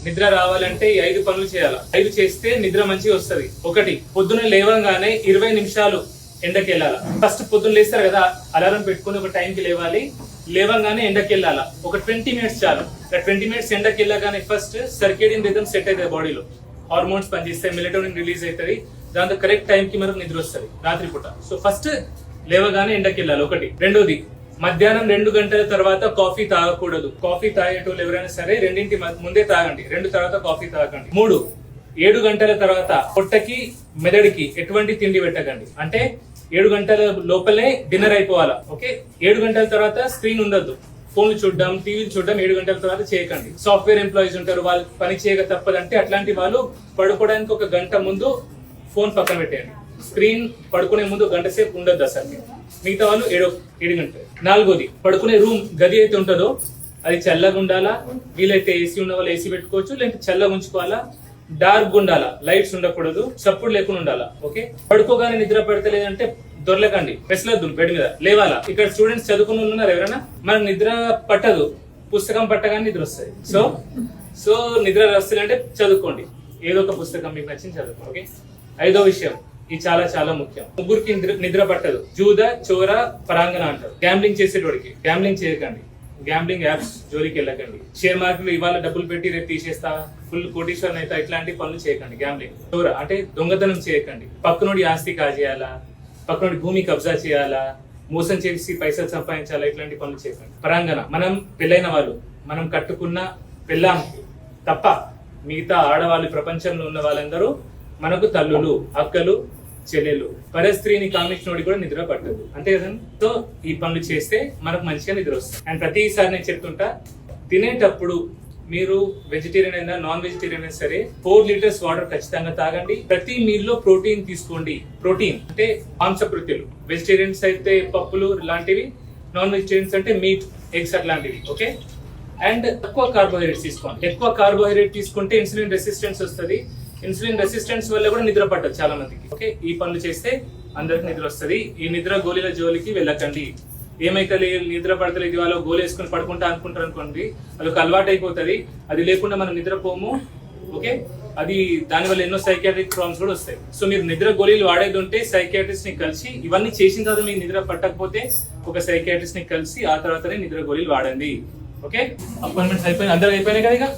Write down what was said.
నిద్ర రావాలంటే ఈ 5 పనులు చేయాలి. 5 చేస్తే నిద్ర మంచిగా వస్తుంది. 1, పొద్దున లేవగానే 20 నిమిషాలు ఎండకి వెళ్ళాలి. ఫస్ట్ పొద్దున్న లేస్తారు కదా, అలారం పెట్టుకుని ఒక టైంకి లేవాలి. లేవగానే ఎండకి వెళ్ళాలా, ఒక 20 మినిట్స్ చాలు. 20 మినిట్స్ ఎండకి వెళ్ళగానే ఫస్ట్ సర్కేడియన్ రిథమ్ సెట్ అవుతుంది, బాడీలో హార్మోన్స్ పనిచేస్తాయి, మెలటోనిన్ రిలీజ్ అవుతుంది. దాంతో కరెక్ట్ టైంకి మనకు నిద్ర వస్తుంది రాత్రిపూట. సో ఫస్ట్ లేవగానే ఎండకి వెళ్ళాలి 1. 2ది, మధ్యాహ్నం 2 గంటల తర్వాత కాఫీ తాగకూడదు. కాఫీ తాగేటోళ్ళు ఎవరైనా సరే 2 ముందే తాగండి, 2 తర్వాత కాఫీ తాగండి. 3, 7 గంటల తర్వాత పొట్టకి మెదడుకి ఎటువంటి తిండి పెట్టకండి. అంటే 7 గంటల లోపలే డిన్నర్ అయిపోవాలా. ఓకే, 7 గంటల తర్వాత స్క్రీన్ ఉండొద్దు. ఫోన్లు చూడడం, టీవీలు చూడడం 7 గంటల తర్వాత చేయకండి. సాఫ్ట్వేర్ ఎంప్లాయీస్ ఉంటారు, వాళ్ళు పని చేయక తప్పదంటే అట్లాంటి వాళ్ళు పడుకోవడానికి 1 గంట ముందు ఫోన్ పక్కన పెట్టేయండి. స్క్రీన్ పడుకునే ముందు 1 గంట సేపు ఉండొద్దు అసలు. మిగతా వాళ్ళు 7 గంటలు. 4ది, పడుకునే రూమ్ గది అయితే ఉంటుందో అది చల్లగా ఉండాలా. వీలైతే ఏసీ ఉన్న వాళ్ళు ఏసీ పెట్టుకోవచ్చు, లేదంటే చల్లగా ఉంచుకోవాలా. డార్క్ ఉండాలా, లైట్స్ ఉండకూడదు, చప్పుడు లేకుండా ఉండాలా. ఓకే, పడుకోగానే నిద్ర పడతలేదంటే దొరలకండి, పెసలద్దు, బెడ్ మీద లేవాలా. ఇక్కడ స్టూడెంట్స్ చదువుకుని ఉన్నారు ఎవరైనా, మనకు నిద్ర పట్టదు, పుస్తకం పట్టగానే నిద్ర వస్తుంది. సో నిద్ర వస్తుందంటే చదువుకోండి, ఏదో ఒక పుస్తకం మీకు నచ్చింది చదువుకోండి. ఓకే, 5వ విషయం, ఇది చాలా చాలా ముఖ్యం. ముగ్గురికి నిద్ర పట్టదు. జూద, చోర, పరాంగణ అంటారు. గ్యాంబ్లింగ్ చేసేటోడికి, గ్యాంబ్లింగ్ చేయకండి, గ్యాంబ్లింగ్ యాప్స్ జోలికి వెళ్ళకండి. షేర్ మార్కెట్ లో ఇవాళ డబ్బులు పెట్టి రేపు తీసేస్తా, ఫుల్ కోటీశ్వరన్ అయితే, ఇట్లాంటి పనులు చేయకండి. గ్యాంబ్లింగ్. చోర అంటే దొంగతనం చేయకండి. పక్కనోడి ఆస్తి కాజేయాలా, పక్కనోడి భూమి కబ్జా చేయాలా, మోసం చేసి పైసలు సంపాదించాలా, ఇట్లాంటి పనులు చేయకండి. పరాంగణ, మనం పెళ్ళైన వాళ్ళు, మనం కట్టుకున్న పెళ్ళాం తప్ప మిగతా ఆడవాళ్ళు, ప్రపంచంలో ఉన్న వాళ్ళందరూ మనకు తల్లులు, అక్కలు, చెల్లెలు. పరస్త్రీని కామించినోడి కూడా నిద్ర పట్టదు, అంతే కదండి. సో ఈ పనులు చేస్తే మనకు మంచిగా నిద్ర వస్తుంది. అండ్ ప్రతిసారి నేను చెప్తుంటా, తినేటప్పుడు మీరు వెజిటేరియన్ అయినా నాన్ వెజిటేరియన్ అయినా సరే 4 లీటర్స్ వాటర్ ఖచ్చితంగా తాగండి. ప్రతి మీల్ లో ప్రోటీన్ తీసుకోండి. ప్రోటీన్ అంటే మాంసకృత్యులు. వెజిటేరియన్స్ అయితే పప్పులు లాంటివి, నాన్ వెజిటేరియన్స్ అంటే మీట్, ఎగ్స్ అట్లాంటివి. ఓకే, అండ్ ఎక్కువ కార్బోహైడ్రేట్స్ తీసుకోండి. ఎక్కువ కార్బోహైడ్రేట్ తీసుకుంటే ఇన్సులిన్ రెసిస్టెన్స్ వస్తుంది. ఇన్సులిన్ రెసిస్టెన్స్ వల్ల కూడా నిద్ర పట్టదు చాలా మందికి. ఓకే, ఈ పనులు చేస్తే అందరికి నిద్ర వస్తుంది. ఈ నిద్ర గోళీల జోలికి వెళ్ళకండి. ఏమైతే నిద్ర పడతలేదు, వాళ్ళు గోలు వేసుకుని పడుకుంటా అనుకుంటారు అనుకోండి, అదొక అలవాటు అయిపోతుంది. అది లేకుండా మనం నిద్రపోము. ఓకే, అది దానివల్ల ఎన్నో సైకియాట్రిక్ ప్రాబ్లమ్స్ కూడా వస్తాయి. సో మీరు నిద్ర గోళీలు వాడేది ఉంటే సైకియాట్రిస్ట్ ని కలిసి, ఇవన్నీ చేసిన తర్వాత మీకు నిద్ర పట్టకపోతే ఒక సైకియాట్రిస్ట్ ని కలిసి ఆ తర్వాతనే నిద్ర గోళీలు వాడండి. ఓకే, అపాయింట్మెంట్స్ అయిపోయినాయి, అందరూ అయిపోయినాయి కదా.